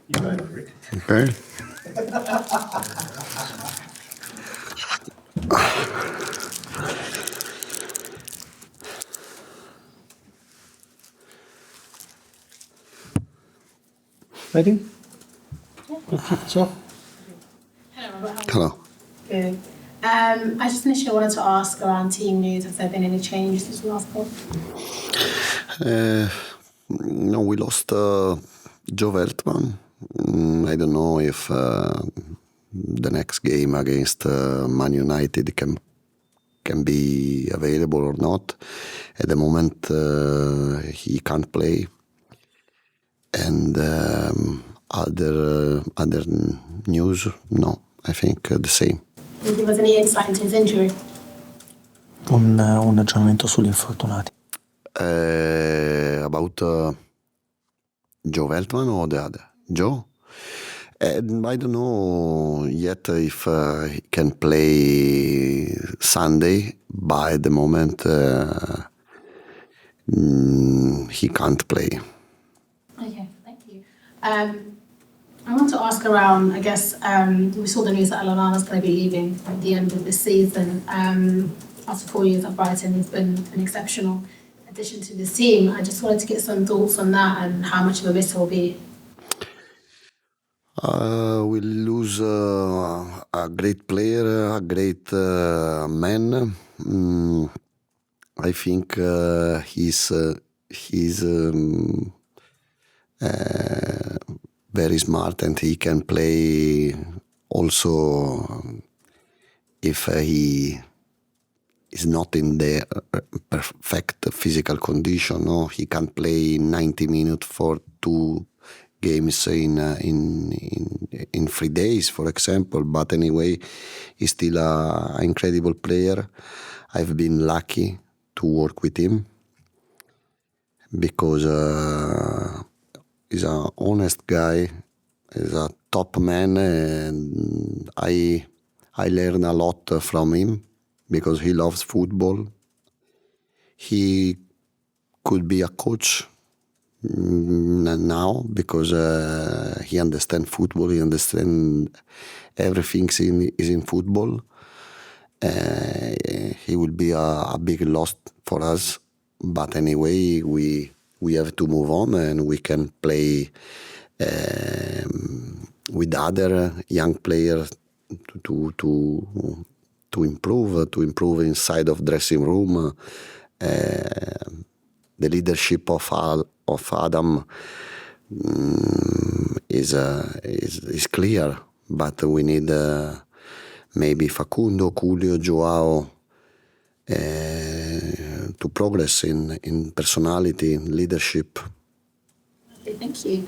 You go for it. Okay. Ready? So, Hello, Robert. Hello. Good. I just initially wanted to ask around team news, has there been any change since we last called? No, we lost Joe Veltman. I don't know if the next game against Man United can be available or not. At the moment, he can't play. And other news, no, I think the same. Can you give us any insight into his injury? un aggiornamento sugli infortunati. About Joe Veltman or the other? Joe? I don't know yet if he can play Sunday, but at the moment he can't play. Okay, thank you. I want to ask around, I guess, we saw the news that Lallana is going to be leaving at the end of this season. After 4 years at Brighton, he's been an exceptional addition to this team. I just wanted to get some thoughts on that and how much of a miss he'll be. We lose a great player, a great man. I think he's very smart and he can play also if he is not in the perfect physical condition. No, he can play 90 minutes for 2 games in 3 days, for example. But anyway, he's still an incredible player. I've been lucky to work with him because he's an honest guy. He's a top man, and I learn a lot from him because he loves football. He could be a coach now because he understands football. He understands everything is in football. He will be a big loss for us, but anyway, we have to move on and we can play with other young players to improve inside of dressing room. The leadership of Adam is clear, but we need maybe Facundo, Julio, Joao to progress in personality, in leadership. Okay, thank you.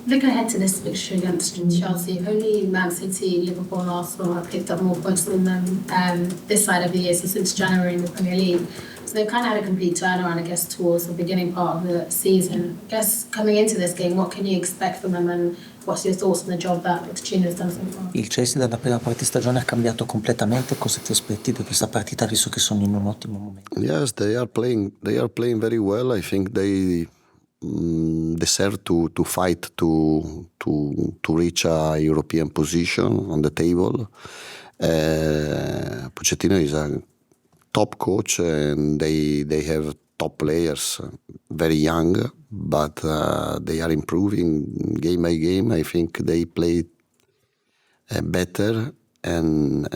Looking ahead to this fixture against Chelsea, only Man City, Liverpool and Arsenal have picked up more points than them this side of the year, so since January in the Premier League. So they've kind of had a complete turnaround, I guess, towards the beginning part of the season. I guess coming into this game, what can you expect from them and what's your thoughts on the job that Pochettino has done so far? Il Chelsea dalla prima parte di stagione ha cambiato completamente. Cosa ti aspetti da questa partita, visto che sono in un ottimo momento? Yes, they are playing very well. I think they deserve to fight to reach a European position on the table. Pochettino is a top coach and they have top players, very young, but they are improving game by game. I think they play better, and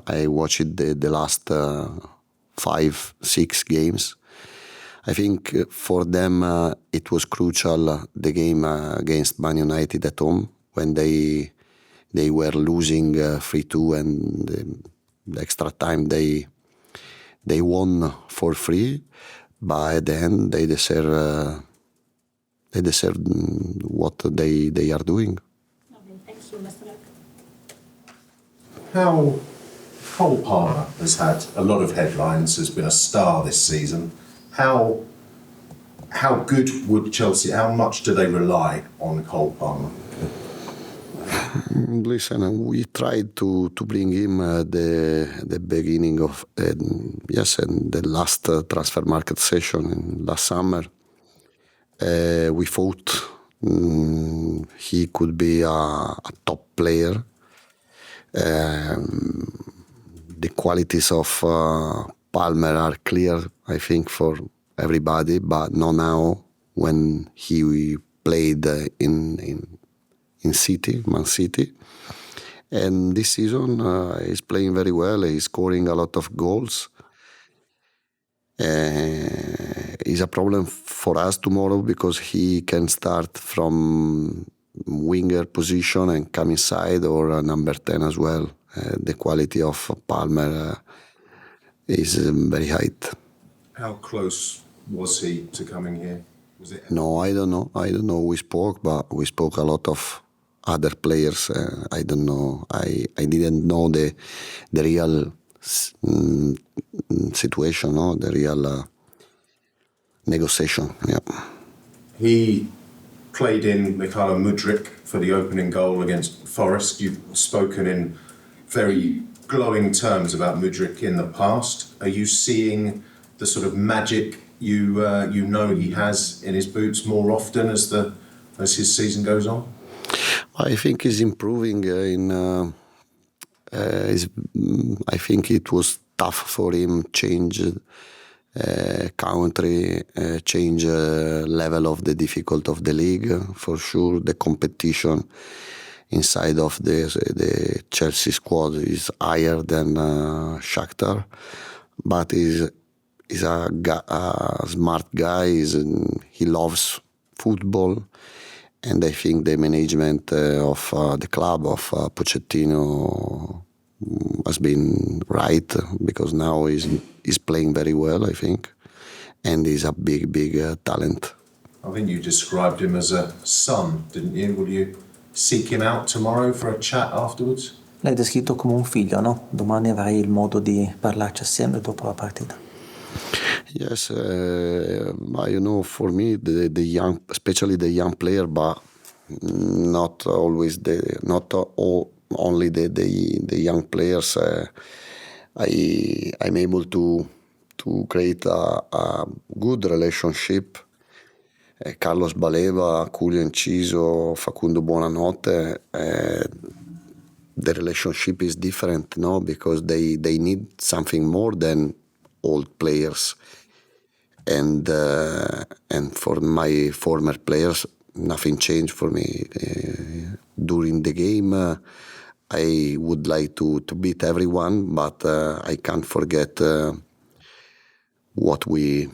I watched the last 5-6 games. I think for them it was crucial, the game against Man United at home, when they were losing 3-2 and the extra time they won for free. But at the end they deserve what they are doing. Okay, thank you, Mr. Luck. How Cole Palmer has had a lot of headlines, has been a star this season. How good would Chelsea, how much do they rely on Cole Palmer? Listen, we tried to bring him at the beginning of and the last transfer market session last summer. We thought He could be a top player. The qualities of Palmer are clear, I think, for everybody, but not now when he played in City, Man City. And this season he's playing very well. He's scoring a lot of goals. Is a problem for us tomorrow because he can start from winger position and come inside, or number 10 as well. The quality of Palmer is very high. How close was he to coming here? Was it? No, I don't know. We spoke a lot of other players. I don't know. I didn't know the real situation, no? The real negotiation. Yeah. He played in Mikhailo Mudryk for the opening goal against Forest. You've spoken in very glowing terms about Mudryk in the past. Are you seeing the sort of magic you know he has in his boots more often as his season goes on? I think he's improving. I think it was tough for him change country, change level of the difficulty of the league. For sure, the competition inside of the Chelsea squad is higher than Shakhtar, but he's a smart guy. He loves football, and I think the management of the club of Pochettino has been right, because now he's playing very well, I think, and he's a big talent. I think you described him as a son, didn't you? Will you seek him out tomorrow for a chat afterwards? L'hai descritto come un figlio, no? Domani avrai il modo di parlarci assieme dopo la partita. Yes, for me, the young, especially the young player, but not always only the young players. I'm able to create a good relationship. Carlos Baleva, Julio Enciso, Facundo Buonanotte, the relationship is different, no? Because they need something more than old players. And for my former players, nothing changed for me. During the game, I would like to beat everyone, but I can't forget what we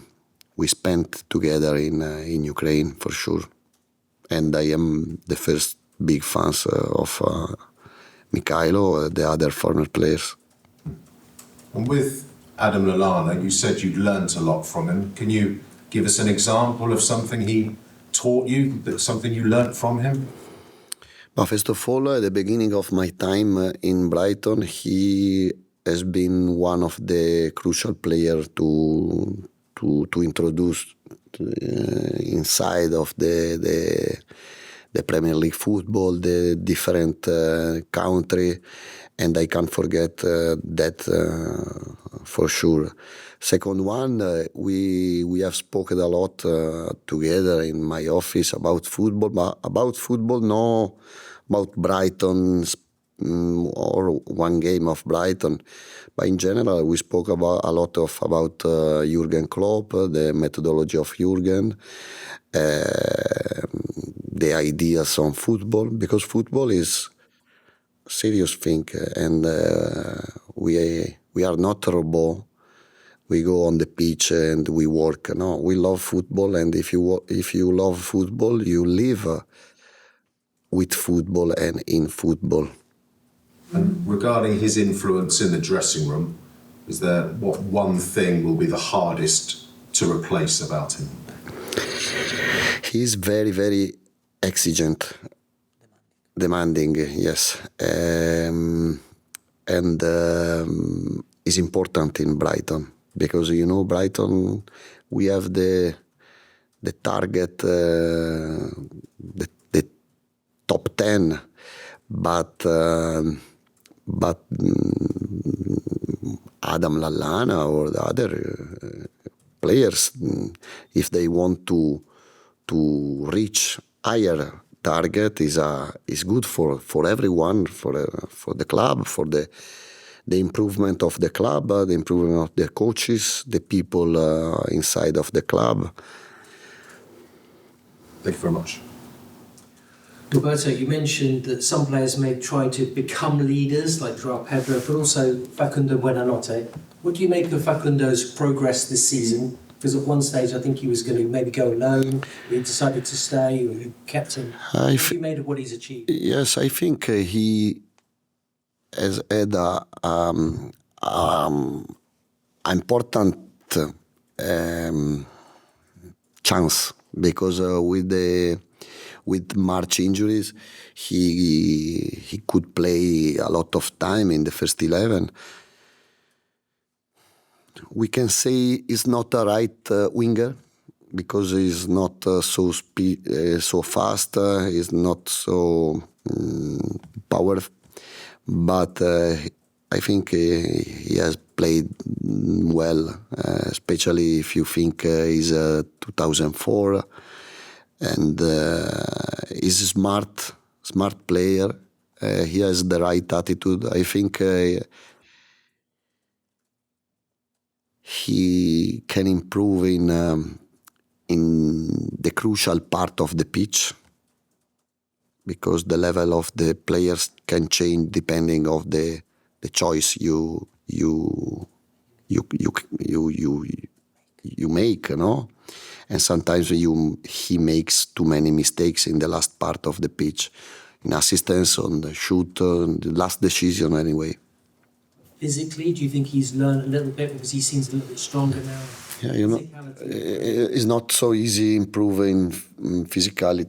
spent together in Ukraine, for sure. And I am the first big fans of Mikhailo, the other former players. And with Adam Lallana, you said you'd learnt a lot from him. Can you give us an example of something he taught you, something you learnt from him? But first of all, at the beginning of my time in Brighton, he has been one of the crucial players to introduce inside of the Premier League football, the different country, and I can't forget that for sure. Second one, we have spoken a lot together in my office about football, but about football, no, about Brighton or one game of Brighton. But in general, we spoke about a lot about Jurgen Klopp, the methodology of Jurgen, the ideas on football, because football is a serious thing, and we are not a robot. We go on the pitch and we work. No, we love football, and if you love football, you live with football and in football. And regarding his influence in the dressing room, is there what one thing will be the hardest to replace about him? He's very, very exigent, demanding, yes, and is important in Brighton, because Brighton, we have the target, the top 10, but Adam Lallana or the other players, if they want to reach higher target is good for everyone, for the club, for the improvement of the club, the improvement of the coaches, the people inside of the club. Thank you very much. Roberto, you mentioned that some players may try to become leaders, like Joao Pedro, but also Facundo Buonanotte. What do you make of Facundo's progress this season? Because at one stage I think he was going to maybe go alone, he decided to stay, or you kept him. What have you made of what he's achieved? Yes, I think he has had important chance, because with March injuries, he could play a lot of time in the first 11. We can say he's not a right winger, because he's not so fast, he's not so powerful, but I think he has played well, especially if you think he's 2004, and he's a smart player. He has the right attitude. I think he can improve in the crucial part of the pitch, because the level of the players can change depending of the choice you make, no? And sometimes he makes too many mistakes in the last part of the pitch, in assistance, on the shoot, the last decision anyway. Physically, do you think he's learned a little bit, because he seems a little bit stronger now? Yeah, it's not so easy improving physically,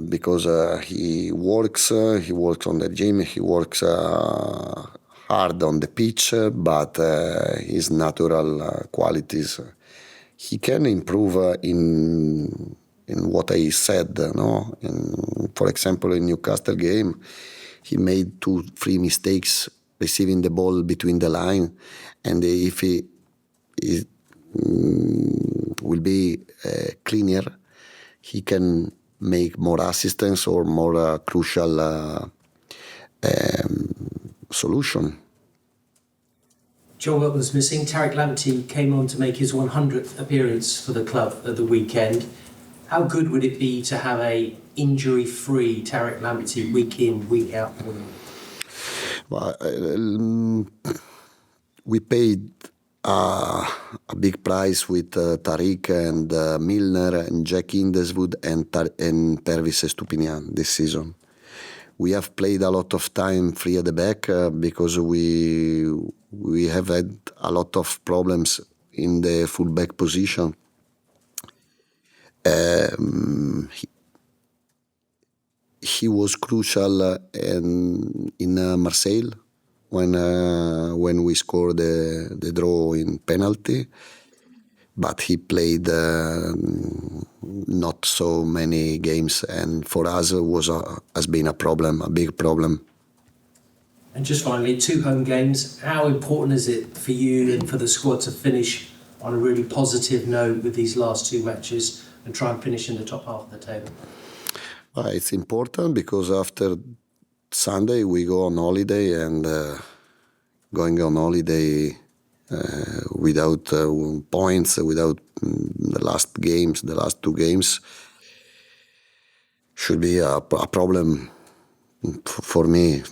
because he works on the gym, he works hard on the pitch, but his natural qualities, he can improve in what I said, no? For example, in Newcastle game, he made 2-3 mistakes receiving the ball between the line, and if he will be cleaner, he can make more assistance or more crucial solution. Joel was missing. Tariq Lamptey came on to make his 100th appearance for the club at the weekend. How good would it be to have a injury-free Tariq Lamptey week in, week out? Well, we paid a big price with Tariq and Milner and Jack Hindeswood and Pervis Estupinian this season. We have played a lot of time free at the back because we have had a lot of problems in the full-back position. He was crucial in Marseille when we scored the draw in penalty, but he played not so many games, and for us has been a big problem. And just finally, 2 home games. How important is it for you and for the squad to finish on a really positive note with these last 2 matches and try and finish in the top half of the table? It's important because after Sunday we go on holiday, and going on holiday without points, without the last 2 games, should be a problem for me.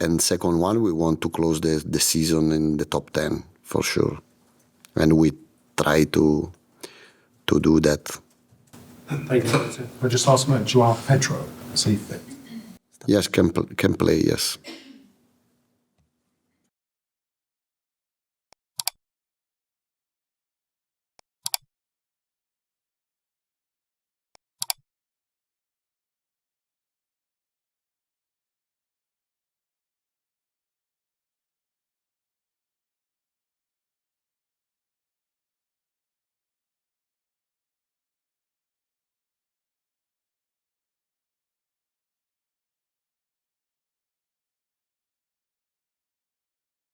And second one, we want to close the season in the top 10 for sure, and we try to do that. Thank you. I just asked about Joao Pedro. See if Yes, can play, yes.